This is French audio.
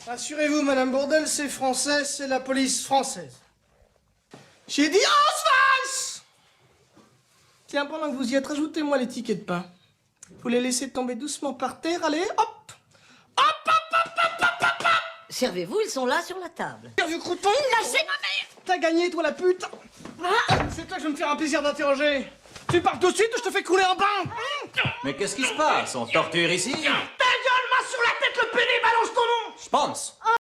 Rassurez-vous, Madame Bourdelle, c'est français, c'est la police française. J'ai dit Ausweis! Tiens, pendant que vous y êtes, rajoutez-moi les tickets de pain. Vous les laissez tomber doucement par terre, allez, hop! Hop, hop, hop, hop, hop, hop, hop! Servez-vous, ils sont là sur la table. Vieux crouton! Lâchez ma mère! T'as gagné, toi, la pute! C'est toi que je vais me faire un plaisir d'interroger. Tu pars tout de suite ou je te fais couler un bain! Mais qu'est-ce qui se passe? On torture ici? Ta gueule, main sur la tête, le pédé, balance ton nom! Je pense.